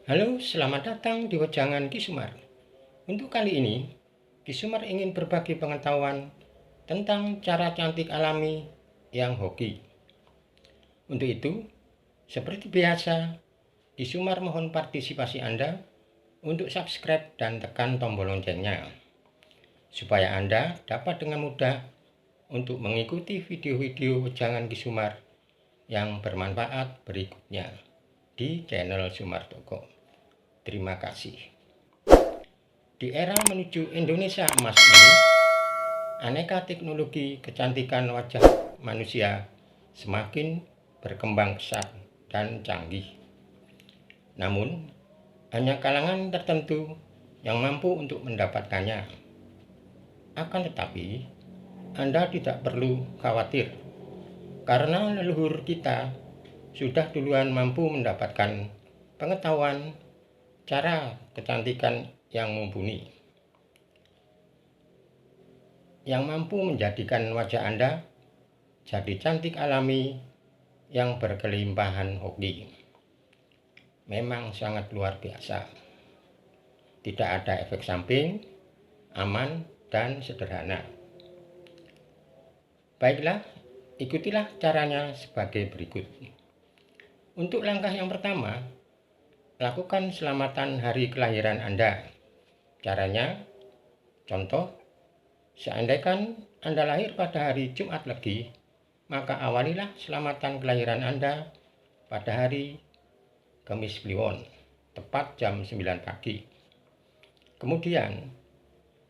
Halo, selamat datang di Wejangan Ki Sumar. Untuk kali ini, Ki Sumar ingin berbagi pengetahuan tentang cara cantik alami yang hoki. Untuk itu, seperti biasa, Ki Sumar mohon partisipasi Anda untuk subscribe dan tekan tombol loncengnya, supaya Anda dapat dengan mudah untuk mengikuti video-video Wejangan Ki Sumar yang bermanfaat berikutnya di channel Sumar Toko. Terima kasih. Di era menuju Indonesia emas ini, aneka teknologi kecantikan wajah manusia semakin berkembang pesat dan canggih. Namun, hanya kalangan tertentu yang mampu untuk mendapatkannya. Akan tetapi, Anda tidak perlu khawatir, karena leluhur kita sudah duluan mampu mendapatkan pengetahuan cara kecantikan yang mumpuni, yang mampu menjadikan wajah Anda jadi cantik alami yang berkelimpahan hoki. Memang sangat luar biasa. Tidak ada efek samping, aman, dan sederhana. Baiklah, ikutilah caranya sebagai berikut. Untuk langkah yang pertama, lakukan selamatan hari kelahiran Anda. Caranya, contoh, seandainya Anda lahir pada hari Jumat Legi, maka awalilah selamatan kelahiran Anda pada hari Kamis Kliwon, tepat jam 9 pagi. Kemudian,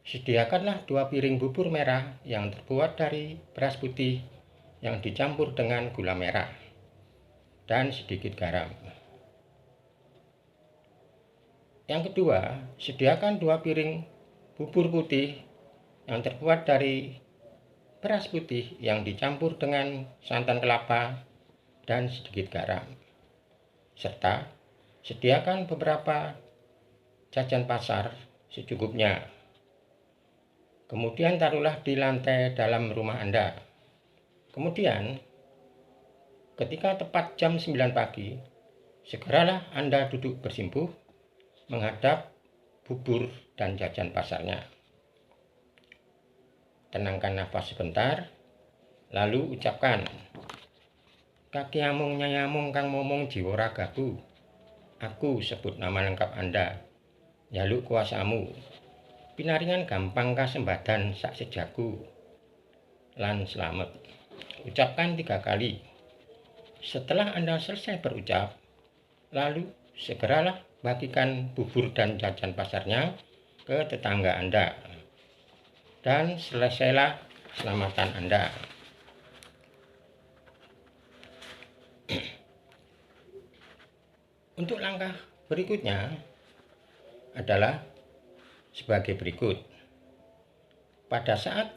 sediakanlah 2 piring bubur merah yang terbuat dari beras putih yang dicampur dengan gula merah dan sedikit garam. Yang kedua, sediakan 2 piring bubur putih yang terbuat dari beras putih yang dicampur dengan santan kelapa dan sedikit garam. Serta sediakan beberapa jajan pasar secukupnya. Kemudian taruhlah di lantai dalam rumah Anda. Kemudian, ketika tepat jam 9 pagi, segeralah Anda duduk bersimpuh menghadap bubur dan jajan pasarnya. Tenangkan nafas sebentar, lalu ucapkan, "Kaki amung nyayamung kang momong jiwa ragaku. Aku sebut nama lengkap Anda. Jaluk kuasamu. Pinaringan gampang kasembadan sak sejaku. Lan selamat." Ucapkan 3 kali. Setelah Anda selesai berucap, lalu segeralah bagikan bubur dan jajan pasarnya ke tetangga Anda. Dan selesailah selamatan Anda. Untuk langkah berikutnya adalah sebagai berikut. Pada saat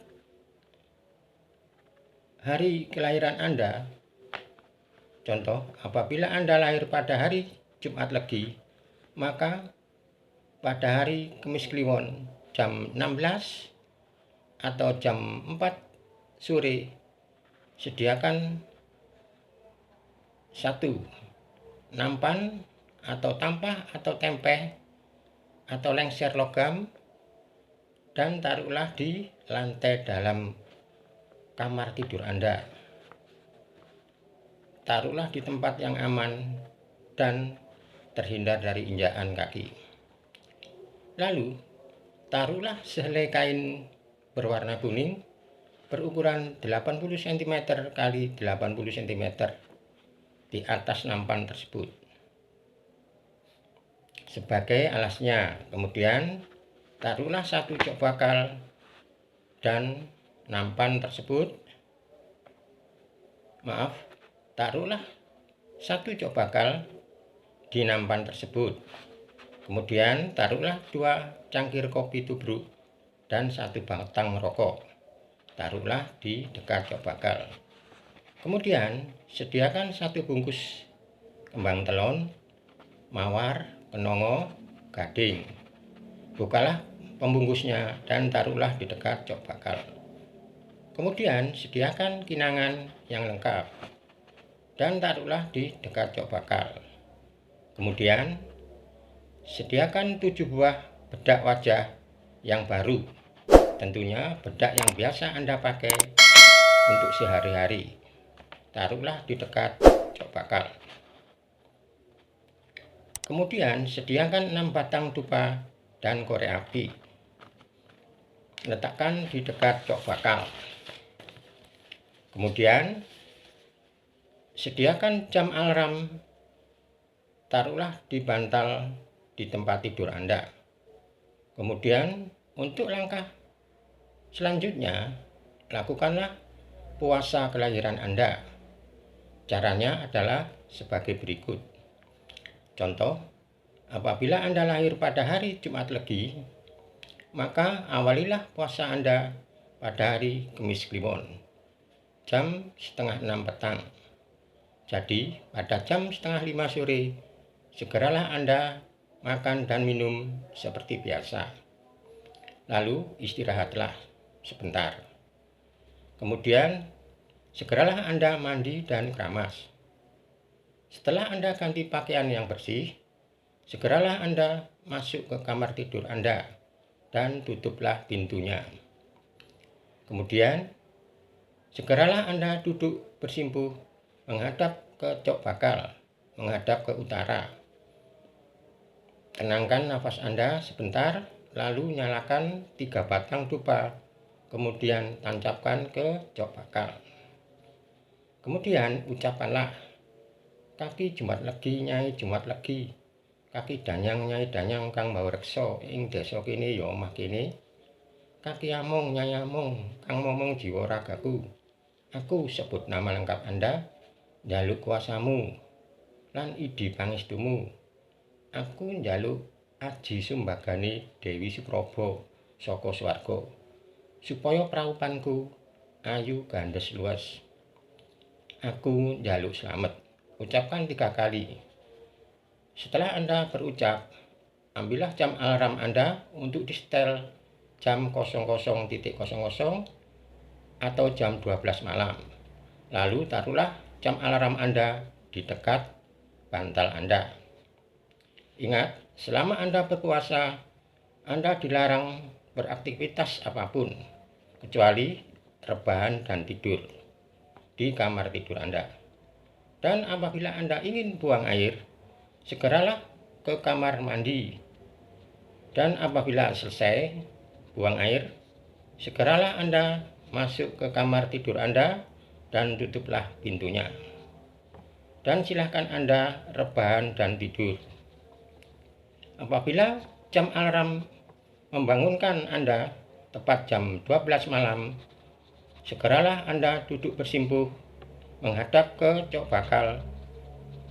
hari kelahiran Anda, contoh, apabila Anda lahir pada hari Jumat Legi, maka pada hari Kamis Kliwon jam 16 atau jam 4 sore, sediakan 1 nampan atau tampah atau tempeh atau lengser logam dan taruhlah di lantai dalam kamar tidur Anda. Taruhlah di tempat yang aman dan terhindar dari injakan kaki. Lalu, taruhlah sehelai kain berwarna kuning berukuran 80 cm x 80 cm di atas nampan tersebut sebagai alasnya. Kemudian, taruhlah 1 jok bakal dan nampan tersebut. Taruhlah 1 jok bakal di nampan tersebut. Kemudian taruhlah 2 cangkir kopi tubruk dan 1 batang rokok. Taruhlah di dekat jok bakal. Kemudian sediakan 1 bungkus kembang telon, mawar, kenongo, gading. Bukalah pembungkusnya dan taruhlah di dekat jok bakal. Kemudian sediakan kinangan yang lengkap dan taruhlah di dekat jok bakal. Kemudian Sediakan 7 buah bedak wajah yang baru. Tentunya bedak yang biasa Anda pakai untuk sehari-hari. Taruhlah di dekat jok bakal. Kemudian sediakan 6 batang dupa dan korek api. Letakkan di dekat jok bakal. Kemudian sediakan jam alarm. Taruhlah di bantal di tempat tidur Anda. Kemudian untuk langkah selanjutnya, lakukanlah puasa kelahiran Anda. Caranya adalah sebagai berikut. Contoh, apabila Anda lahir pada hari Jumat Legi, maka awalilah puasa Anda pada hari Kamis Kliwon, jam setengah 6 petang. Jadi, pada jam setengah 5 sore, segeralah Anda makan dan minum seperti biasa. Lalu istirahatlah sebentar. Kemudian segeralah Anda mandi dan keramas. Setelah Anda ganti pakaian yang bersih, segeralah Anda masuk ke kamar tidur Anda dan tutuplah pintunya. Kemudian segeralah Anda duduk bersimpuh menghadap ke jok bakal, menghadap ke utara. Tenangkan nafas Anda sebentar, lalu nyalakan 3 batang dupa, kemudian tancapkan ke jok bakal. Kemudian ucapkanlah, kaki Jumat Legi Nyai Jumat Legi, kaki danyang Nyai danyang kang bawa reksa ing desa kene ya omah kene, kaki amung Nyai amung kang momong jiwa ragaku. Aku sebut nama lengkap Anda, njaluk kuasamu lan idi pangestumu. Aku njaluk aji sumbagane Dewi Supraba saka swarga, supaya praupanku ayu gandes luas. Aku njaluk slamet. Ucapkan 3 kali. Setelah Anda berucap, ambillah jam alarm Anda untuk disetel jam 00.00 atau jam 12 malam. Lalu taruhlah jam alarm Anda di dekat bantal Anda. Ingat, selama Anda berpuasa, Anda dilarang beraktivitas apapun, kecuali rebahan dan tidur di kamar tidur Anda. Dan apabila Anda ingin buang air, segeralah ke kamar mandi. Dan apabila selesai buang air, segeralah Anda masuk ke kamar tidur Anda dan tutuplah pintunya. Dan silakan Anda rebahan dan tidur. Apabila jam alarm membangunkan Anda tepat jam 12 malam, segeralah Anda duduk bersimpuh menghadap ke jok bakal,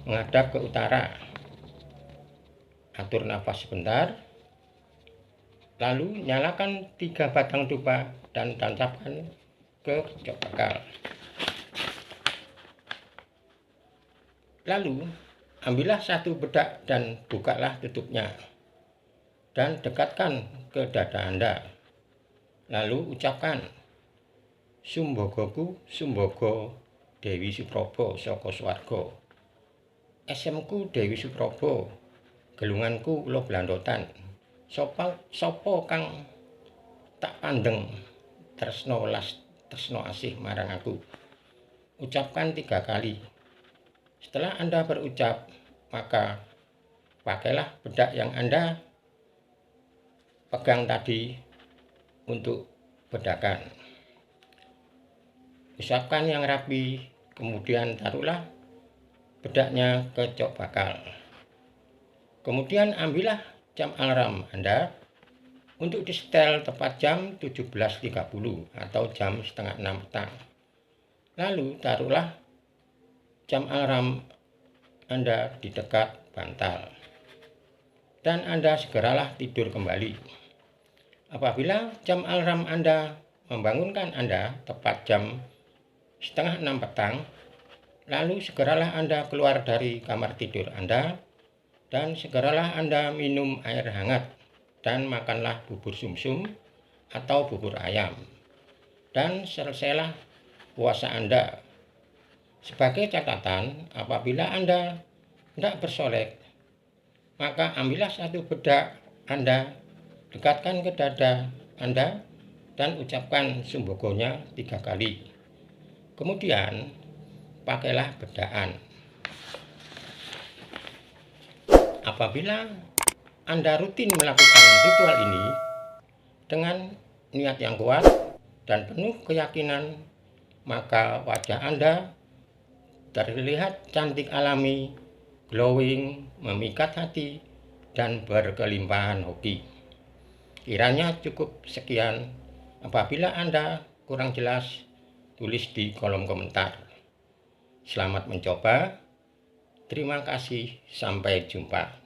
menghadap ke utara. Atur nafas sebentar, lalu nyalakan 3 batang dupa dan tancapkan ke jok bakal. Lalu ambillah 1 bedak dan bukalah tutupnya dan dekatkan ke dada Anda. Lalu ucapkan, Sumbogoku Sumbogo Dewi Supraba saka swarga. Esemku Dewi Supraba, gelunganku ula blandotan. Sapa kang tak pandeng tresno welas tresno asih marang aku. Ucapkan 3 kali. Setelah Anda berucap, maka pakailah bedak yang Anda pegang tadi untuk bedakan. Usapkan yang rapi, kemudian taruhlah bedaknya ke jok bakal. Kemudian ambillah jam alarm Anda untuk disetel tepat jam 17.30 atau jam setengah 6 petang. Lalu taruhlah jam alarm Anda di dekat bantal. Dan Anda segeralah tidur kembali. Apabila jam alarm Anda membangunkan Anda tepat jam setengah 6 petang, lalu segeralah Anda keluar dari kamar tidur Anda dan segeralah Anda minum air hangat dan makanlah bubur sumsum atau bubur ayam. Dan selesailah puasa Anda. Sebagai catatan, apabila Anda tidak bersolek, maka ambillah satu bedak Anda, dekatkan ke dada Anda, dan ucapkan sumbogonya 3 kali. Kemudian pakailah bedakan. Apabila Anda rutin melakukan ritual ini dengan niat yang kuat dan penuh keyakinan, maka wajah Anda terlihat cantik alami, glowing, memikat hati, dan berkelimpahan hoki. Kiranya cukup sekian. Apabila Anda kurang jelas, tulis di kolom komentar. Selamat mencoba. Terima kasih. Sampai jumpa.